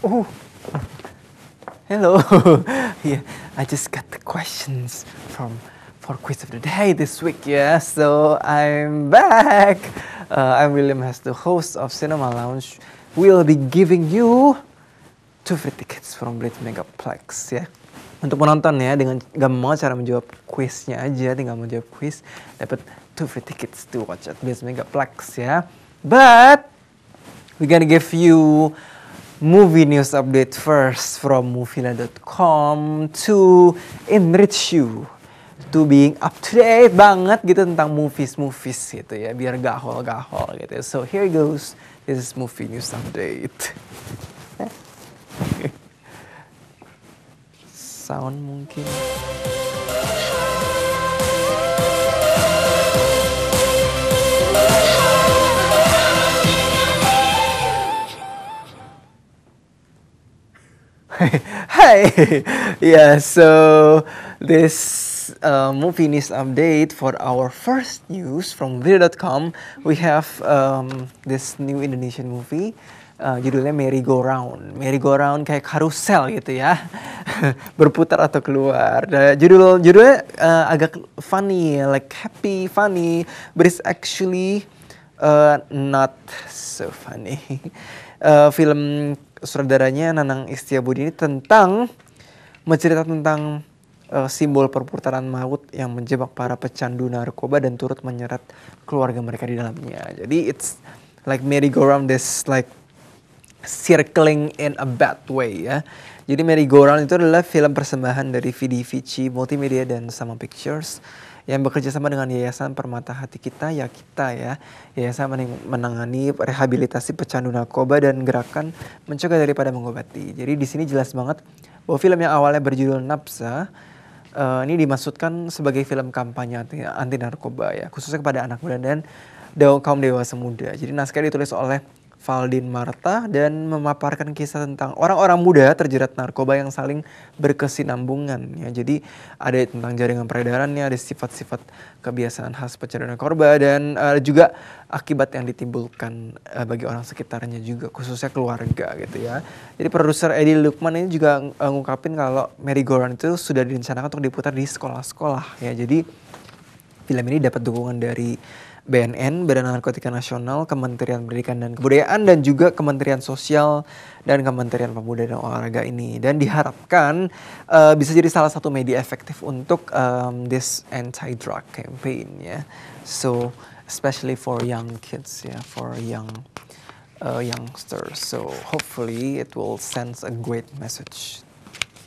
Oh, hello. Yeah, I just got the questions for quiz of the day this week. Yeah, so I'm back. I'm William Hess, the host of Cinema Lounge. We'll be giving you 2 free tickets from Blitz Megaplex ya. Untuk penonton ya, dengan gampang cara menjawab quiznya aja, tinggal menjawab quiz, dapat 2 free tickets to watch at Blitz Megaplex ya. But we're gonna give you movie news update first from moviela.com to enrich you to being up to date banget gitu tentang movies gitu ya, biar gahol gitu. So here goes, this is movie news update. Sound mungkin. Hi, yeah. So this movie news update for our first news from video.com. We have this new Indonesian movie. Judulnya Merry Go Round. Merry Go Round kayak karusel gitu ya. Berputar atau keluar. Judulnya agak funny, like happy, funny, but it's actually not so funny. Film saudaranya Nanang Istiabudi ini menceritakan tentang simbol perputaran maut yang menjebak para pecandu narkoba dan turut menyeret keluarga mereka di dalamnya. Jadi it's like merry-go-round, this like circling in a bad way ya. Jadi Merry-Go-Round itu adalah film persembahan dari VD Vici Multimedia dan Sama Pictures yang bekerja sama dengan Yayasan Permata Hati Kita ya. Yayasan menangani rehabilitasi pecandu narkoba dan gerakan mencegah daripada mengobati. Jadi di sini jelas banget bahwa film yang awalnya berjudul Nafsa ini dimaksudkan sebagai film kampanye anti narkoba ya, khususnya kepada anak muda dan kaum dewasa muda. Jadi naskah ditulis oleh Valdin Marta dan memaparkan kisah tentang orang-orang muda terjerat narkoba yang saling berkesinambungan ya. Jadi ada tentang jaringan peredarannya, ada sifat-sifat kebiasaan khas pecandu narkoba dan juga akibat yang ditimbulkan bagi orang sekitarnya juga, khususnya keluarga gitu ya. Jadi produser Edi Lukman ini juga ngungkapin kalau Merry-Go-Round itu sudah direncanakan untuk diputar di sekolah-sekolah ya. Jadi film ini dapat dukungan dari BNN, Badan Narkotika Nasional, Kementerian Pendidikan dan Kebudayaan, dan juga Kementerian Sosial dan Kementerian Pemuda dan Olahraga ini. Dan diharapkan bisa jadi salah satu media efektif untuk this anti-drug campaign ya. So especially for young kids ya, for youngsters. So hopefully it will send a great message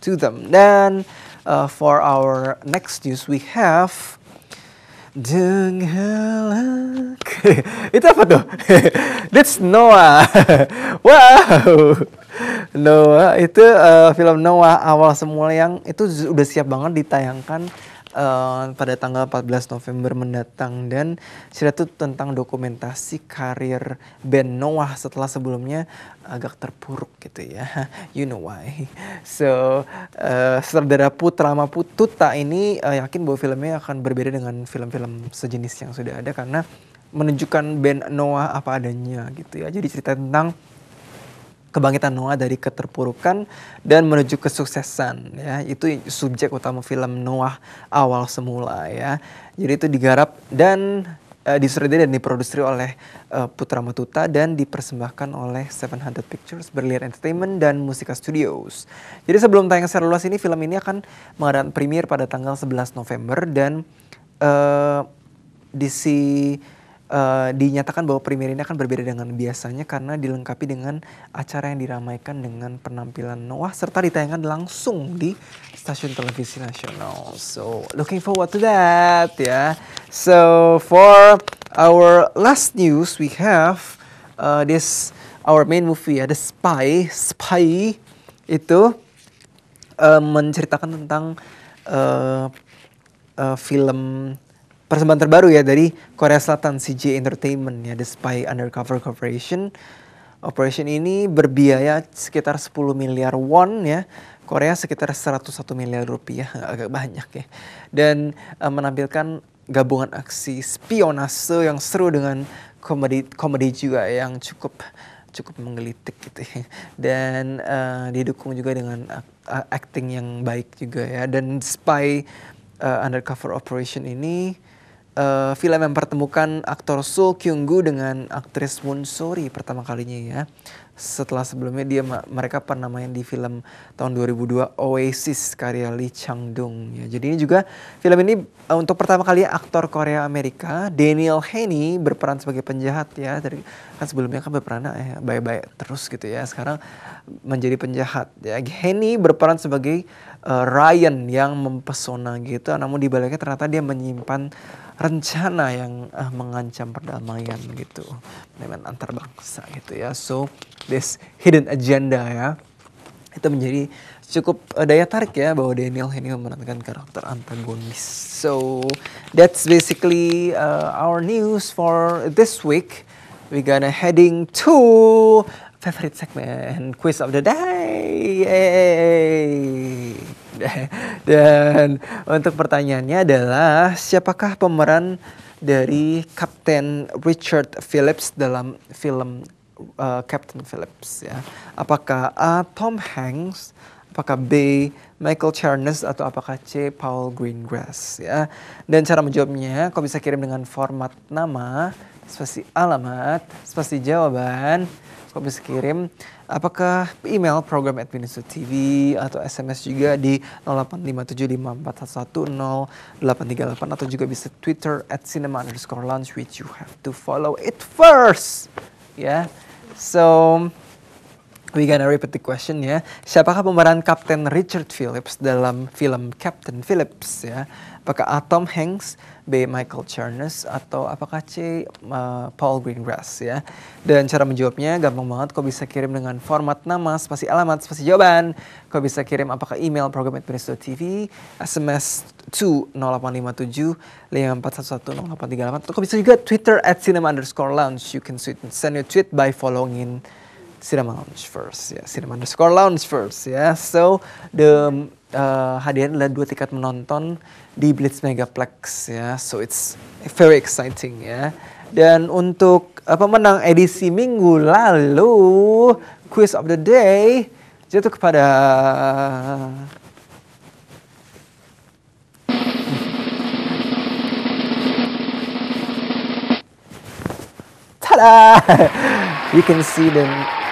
to them. Dan for our next news we have Denghalak. Itu apa tuh? That's Noah. Wow. Noah itu film Noah awal semula yang itu udah siap banget ditayangkan pada tanggal 14 November mendatang, dan cerita itu tentang dokumentasi karir band Noah setelah sebelumnya agak terpuruk gitu ya. You know why. So sutradara Putra Mapututa ini yakin bahwa filmnya akan berbeda dengan film-film sejenis yang sudah ada karena menunjukkan band Noah apa adanya gitu ya. Jadi cerita tentang kebangkitan Noah dari keterpurukan dan menuju kesuksesan ya. Itu subjek utama film Noah awal semula ya. Jadi itu digarap dan disutradari dan diproduksi oleh Putra Matuta dan dipersembahkan oleh 700 Pictures, Berlian Entertainment dan Musika Studios. Jadi sebelum tayang secara luas ini, film ini akan mengadakan premier pada tanggal 11 November dan dinyatakan bahwa premier ini akan berbeda dengan biasanya karena dilengkapi dengan acara yang diramaikan dengan penampilan Noah serta ditayangkan langsung di stasiun televisi nasional. So looking forward to that ya. So for our last news we have this our main movie ya, The Spy. Spy itu menceritakan tentang film persembahan terbaru ya dari Korea Selatan, CJ Entertainment ya, The Spy Undercover Corporation. Operation ini berbiaya sekitar 10 miliar won ya. Korea sekitar 101 miliar rupiah, agak banyak ya. Dan menampilkan gabungan aksi spionase yang seru dengan komedi juga yang cukup cukup menggelitik gitu ya. Dan didukung juga dengan acting yang baik juga ya. Dan Spy Undercover Operation ini film yang mempertemukan aktor Seo Kyung-gu dengan aktris Moon So-ri pertama kalinya ya. Setelah sebelumnya mereka pernah main di film tahun 2002 Oasis karya Lee Chang-dong ya. Jadi ini juga film ini untuk pertama kali aktor Korea Amerika Daniel Haney berperan sebagai penjahat ya. Dari kan sebelumnya kan berperan baik-baik terus gitu ya. Sekarang menjadi penjahat ya. Haney berperan sebagai Ryan yang mempesona gitu. Namun di baliknya ternyata dia menyimpan rencana yang mengancam perdamaian gitu, dengan antar bangsa gitu ya. So this hidden agenda ya, itu menjadi cukup daya tarik ya bahwa Daniel Haney memerankan karakter antagonis. So that's basically our news for this week. We gonna heading to favorite segment, quiz of the day. Yay! Dan untuk pertanyaannya adalah siapakah pemeran dari Kapten Richard Phillips dalam film Captain Phillips ya? Apakah A. Tom Hanks, apakah B. Michael Chernus, atau apakah C. Paul Greengrass ya? Dan cara menjawabnya kau bisa kirim dengan format nama, spasi alamat, spasi jawaban. Kau bisa kirim apakah email program@binus.tv atau SMS juga di 085754110838 atau juga bisa Twitter @cinema_lounge, which you have to follow it first. Ya, so we gonna repeat the question ya. Siapakah pemeran Kapten Richard Phillips dalam film Captain Phillips ya? Apakah A. Tom Hanks, B. Michael Chernus, atau apakah C. Paul Greengrass ya? Dan cara menjawabnya gampang banget. Kau bisa kirim dengan format nama, spasi alamat, spasi jawaban. Kau bisa kirim apakah email program@binus.tv, SMS to 0857 54110838, atau kau bisa juga Twitter @cinema_lounge. You can send your tweet by following Cinema Lounge first ya, Cinema_lounge first ya. So the hadiah adalah 2 tiket menonton di Blitz Megaplex ya. So it's very exciting ya. Dan untuk pemenang edisi minggu lalu, quiz of the day jatuh kepada tada! You can see the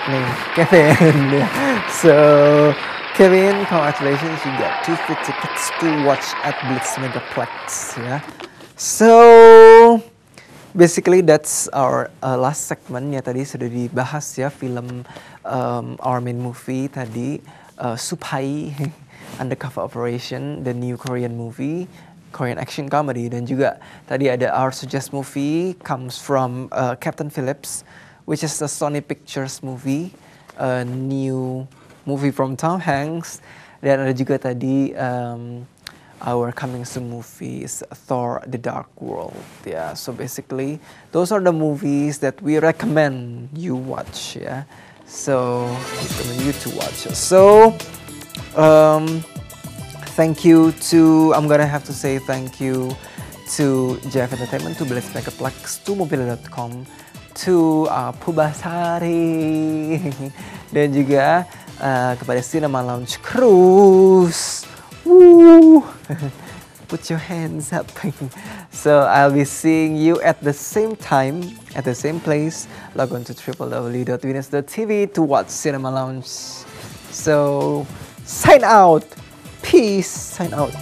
name Kevin. So Kevin, congratulations, you got 2 free tickets to watch at Blitz Megaplex ya. So basically that's our last segment ya. Tadi sudah dibahas ya film our main movie tadi, Spy Undercover Operation, the new Korean movie, Korean action comedy. Dan juga tadi ada our suggest movie comes from Captain Phillips, which is a Sony Pictures movie, a new movie from Tom Hanks. Dan ada juga tadi our coming soon movie is Thor: The Dark World. Yeah, so basically those are the movies that we recommend you watch. Yeah, so we recommend you to watch. So thank you to, I'm gonna have to say thank you to JF Entertainment, to Blitz Megaplex, to Mobile.com, to Pubasari, dan juga kepada Cinema Lounge Cruise. Woo! Put your hands up. So I'll be seeing you at the same time, at the same place. Log on to www.binus.tv to watch Cinema Lounge. So sign out. Peace. Sign out.